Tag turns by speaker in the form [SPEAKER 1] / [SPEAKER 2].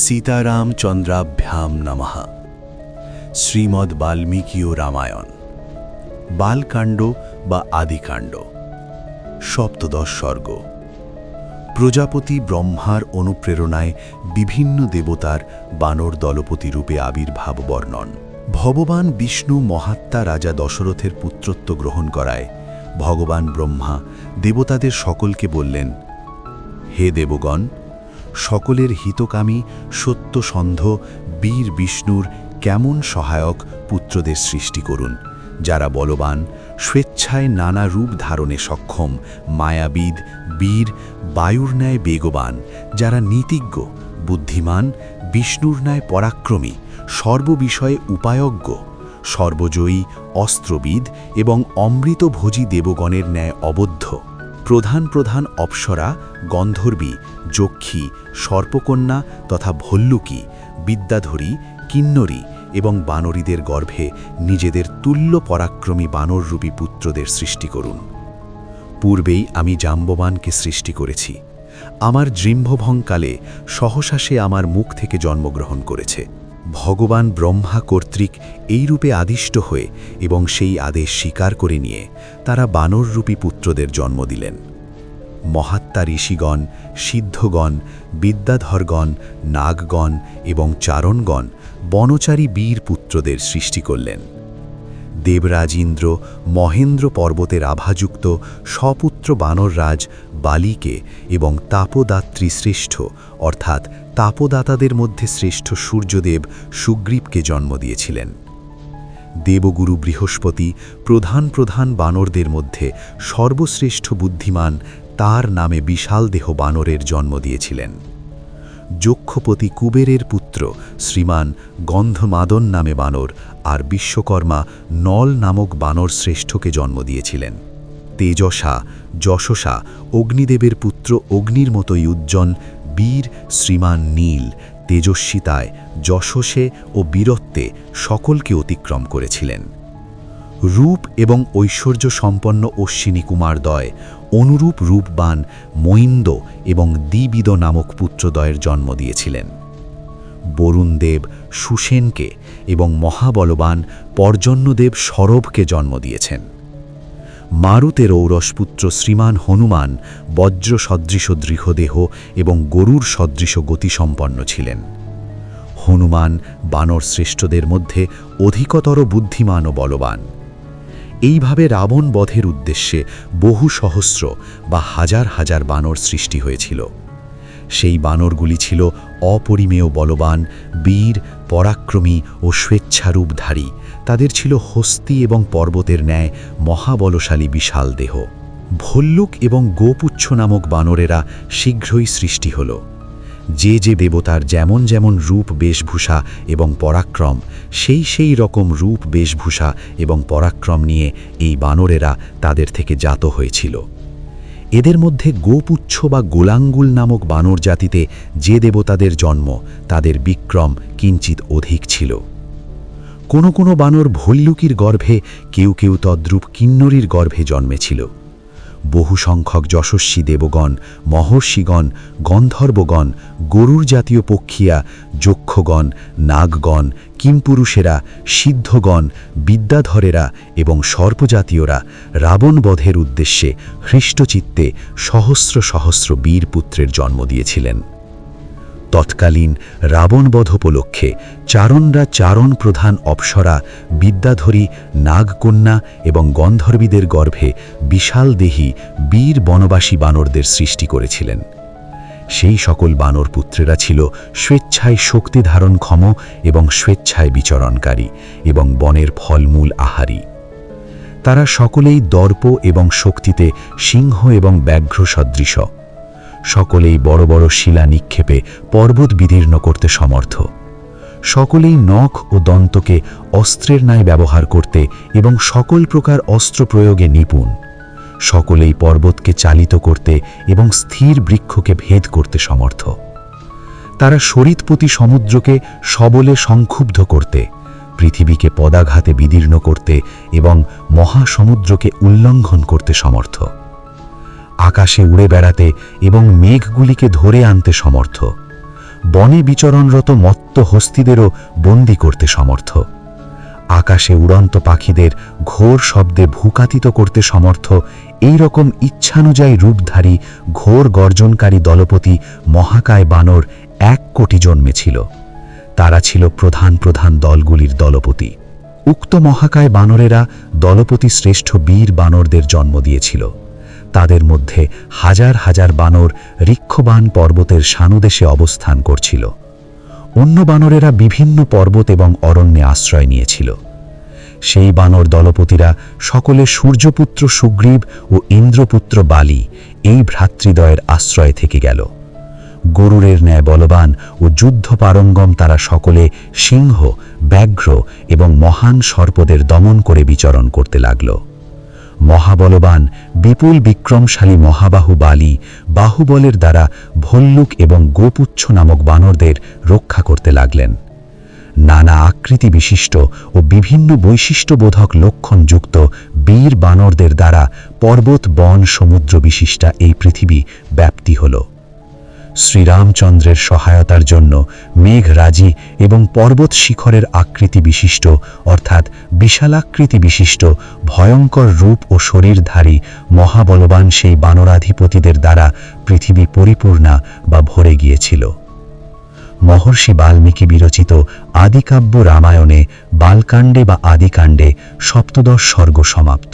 [SPEAKER 1] সীতারামচন্দ্রাভ্যাম নমঃ। শ্রীমদ্ বাল্মীকিও রামায়ণ, বালকাণ্ড বা আদিকাণ্ড, সপ্তদশ সর্গ। প্রজাপতি ব্রহ্মার অনুপ্রেরণায় বিভিন্ন দেবতার বানর দলপতি রূপে আবির্ভাব বর্ণন। ভগবান বিষ্ণু মহাত্মা রাজা দশরথের পুত্রত্ব গ্রহণ করায় ভগবান ব্রহ্মা দেবতাদের সকলকে বললেন, হে দেবগণ, সকলের হিতকামী সত্যসন্ধ বীর বিষ্ণুর কেমন সহায়ক পুত্রদের সৃষ্টি করুন, যারা বলবান, স্বেচ্ছায় নানা রূপ ধারণে সক্ষম, মায়াবিদ, বীর, বায়ুর ন্যায় বেগবান, যারা নীতিজ্ঞ, বুদ্ধিমান, বিষ্ণুর ন্যায় পরাক্রমী, সর্ববিষয়ে উপায়জ্ঞ, সর্বজয়ী, অস্ত্রবিদ এবং অমৃতভোজী দেবগণের ন্যায় অবদ্ধ, প্রধান প্রধান অপ্সরা, গন্ধর্বী, যক্ষী, সর্পকন্যা তথা ভল্লুকী, বিদ্যাধরী, কিন্নরী এবং বানরীদের গর্ভে নিজেদের তুল্য পরাক্রমী বানররূপী পুত্রদের সৃষ্টি করুন। পূর্বেই আমি জাম্ববানকে সৃষ্টি করেছি। আমার দৃম্ভভঙ্কালে সহসা সে আমার মুখ থেকে জন্মগ্রহণ করেছে। ভগবান ব্রহ্মা কর্তৃক এই রূপে আদিষ্ট হয়ে এবং সেই আদেশ স্বীকার করে নিয়ে তারা বানররূপী পুত্রদের জন্ম দিলেন। মহাত্মা ঋষিগণ, সিদ্ধগণ, বিদ্যাধরগণ, নাগগণ এবং চারণগণ বনচারী বীর পুত্রদের সৃষ্টি করলেন। দেবরাজ ইন্দ্র মহেন্দ্র পর্বতের আভাযুক্ত সপুত্র বানররাজ বালিকে এবং তাপদাত্রী শ্রেষ্ঠ অর্থাৎ তাপদাতাদের মধ্যে শ্রেষ্ঠ সূর্যদেব সুগ্রীবকে জন্ম দিয়েছিলেন। দেবগুরু বৃহস্পতি প্রধান প্রধান বানরদের মধ্যে সর্বশ্রেষ্ঠ বুদ্ধিমান তার নামে বিশাল দেহ বানরের জন্ম দিয়েছিলেন। যক্ষপতি কুবেরের পুত্র শ্রীমান গন্ধমাদন নামে বানর আর বিশ্বকর্মা নল নামক বানর শ্রেষ্ঠকে জন্ম দিয়েছিলেন। তেজসা, যশসা, অগ্নিদেবের পুত্র অগ্নির মতোই উজ্জ্বল বীর শ্রীমান নীল তেজস্বিতায়, যশসে ও বীরত্বে সকলকে অতিক্রম করেছিলেন। রূপ এবং ঐশ্বর্য সম্পন্ন অশ্বিনী কুমারদ্বয় অনুরূপ রূপবান মৈন্দ এবং দ্বিবিদ নামক পুত্রদ্বয়ের জন্ম দিয়েছিলেন। বরুণদেব সুসেনকে এবং মহাবলবান পর্জন্যদেব সরভকে জন্ম দিয়েছেন। মারুতের ঔরসপুত্র শ্রীমান হনুমান বজ্র সদৃশ দৃঢ়দেহ এবং গরুর সদৃশ গতিসম্পন্ন ছিলেন। হনুমান বানর শ্রেষ্ঠদের মধ্যে অধিকতর বুদ্ধিমান ও বলবান। এইভাবে রাবণ বধের উদ্দেশ্যে বহু সহস্র বা হাজার হাজার বানর সৃষ্টি হয়েছিল। সেই বানরগুলি ছিল অপরিমেয় বলবান, বীর, পরাক্রমী ও স্বেচ্ছারূপধারী। তাদের ছিল হস্তি এবং পর্বতের ন্যায় মহাবলশালী বিশাল দেহ। ভল্লুক এবং গোপুচ্ছ নামক বানরেরা শীঘ্রই সৃষ্টি হল। যে যে দেবতার যেমন যেমন রূপ বেশভূষা এবং পরাক্রম, সেই রকম রূপ বেশভূষা এবং পরাক্রম নিয়ে এই বানরেরা তাদের থেকে জাত হয়েছিল। এদের মধ্যে গোপুচ্ছ বা গোলাঙ্গুল নামক বানর জাতিতে যে দেবতাদের জন্ম, তাদের বিক্রম কিঞ্চিত অধিক ছিল। কোনো কোনো বানর ভল্লুকির গর্ভে, কেউ কেউ তদ্রূপ কিন্নরীর গর্ভে জন্মেছিল। বহু সংখ্যক যশস্বী দেবগণ, মহর্ষিগণ, গন্ধর্বগণ, গরুর জাতীয় পক্ষিয়া, যক্ষগণ, নাগগণ, কিমপুরুষেরা, সিদ্ধগণ, বিদ্যাধরেরা এবং সর্পজাতীয়রা রাবণ বধের উদ্দেশ্যে হৃষ্টচিত্তে সহস্র সহস্র বীর পুত্রের জন্ম দিয়েছিলেন। তৎকালীন রাবণবধ উপলক্ষে চারণরা চারণ প্রধান অপ্সরা, বিদ্যাধরী, নাগকন্যা এবং গন্ধর্বীদের গর্ভে বিশাল দেহী বীর বনবাসী বানরদের সৃষ্টি করেছিলেন। সেই সকল বানর পুত্রেরা ছিল স্বেচ্ছায় শক্তি ধারণক্ষম এবং স্বেচ্ছায় বিচরণকারী এবং বনের ফলমূল আহারী। তারা সকলেই দর্প এবং শক্তিতে সিংহ এবং ব্যাঘ্র সদৃশ। সকলেই বড় বড় শিলা নিক্ষেপে পর্বত বিদীর্ণ করতে সমর্থ। সকলেই নখ ও দন্তকে অস্ত্রের ন্যায় ব্যবহার করতে এবং সকল প্রকার অস্ত্র প্রয়োগে নিপুণ। সকলেই পর্বতকে চালিত করতে এবং স্থির বৃক্ষকে ভেদ করতে সমর্থ। তারা শরীরপতি সমুদ্রকে সবলে সংক্ষুব্ধ করতে, পৃথিবীকে পদাঘাতে বিদীর্ণ করতে এবং মহাসমুদ্রকে উল্লঙ্ঘন করতে সমর্থ। আকাশে উড়ে বেড়াতে এবং মেঘগুলিকে ধরে আনতে সমর্থ।
[SPEAKER 2] বনে বিচরণরত মত্ত হস্তিদেরও বন্দী করতে সমর্থ, আকাশে উড়ন্ত পাখিদের ঘোর শব্দে ভূকাতিত করতে সমর্থ এই রকম ইচ্ছানুযায়ী রূপধারী ঘোর গর্জনকারী দলপতি মহাকায় বানর 1 কোটি জন্মেছিল। তারা ছিল প্রধান প্রধান দলগুলির দলপতি। উক্ত মহাকায় বানরেরা দলপতি শ্রেষ্ঠ বীর বানরদের জন্ম দিয়েছিল। তাদের মধ্যে হাজার হাজার বানর ঋক্ষবান পর্বতের সানুদেশে অবস্থান করছিল। অন্য বানরেরা বিভিন্ন পর্বত এবং অরণ্যে আশ্রয় নিয়েছিল। সেই বানর দলপতিরা সকলে সূর্যপুত্র সুগ্রীব ও ইন্দ্রপুত্র বালি এই ভ্রাতৃদ্বয়ের আশ্রয়ে থেকে গেল। গরুরের ন্যায় বলবান ও যুদ্ধ পারঙ্গম তারা সকলে সিংহ, ব্যাঘ্র এবং মহান সর্পদের দমন করে বিচরণ করতে লাগল। মহাবলবান বিপুল বিক্রমশালী মহাবাহু বালি বাহুবলের দ্বারা ভল্লুক এবং গোপুচ্ছ নামক বানরদের রক্ষা করতে লাগলেন। নানা আকৃতি বিশিষ্ট ও বিভিন্ন বৈশিষ্ট্যবোধক লক্ষণযুক্ত বীর বানরদের দ্বারা পর্বত বন সমুদ্র বিশিষ্টা এই পৃথিবী ব্যাপ্তি হল। শ্রীরামচন্দ্রের সহায়তার জন্য মেঘরাজি এবং পর্বত শিখরের আকৃতি বিশিষ্ট অর্থাৎ বিশালাকৃতি বিশিষ্ট ভয়ঙ্কর রূপ ও শরীরধারী মহাবলবান সেই বানরাধিপতিদের দ্বারা পৃথিবী পরিপূর্ণা বা ভরে গিয়েছিল। মহর্ষি বাল্মীকি বিরচিত আদিকাব্য রামায়ণে বালকাণ্ডে বা আদিকাণ্ডে 17 সর্গ সমাপ্ত।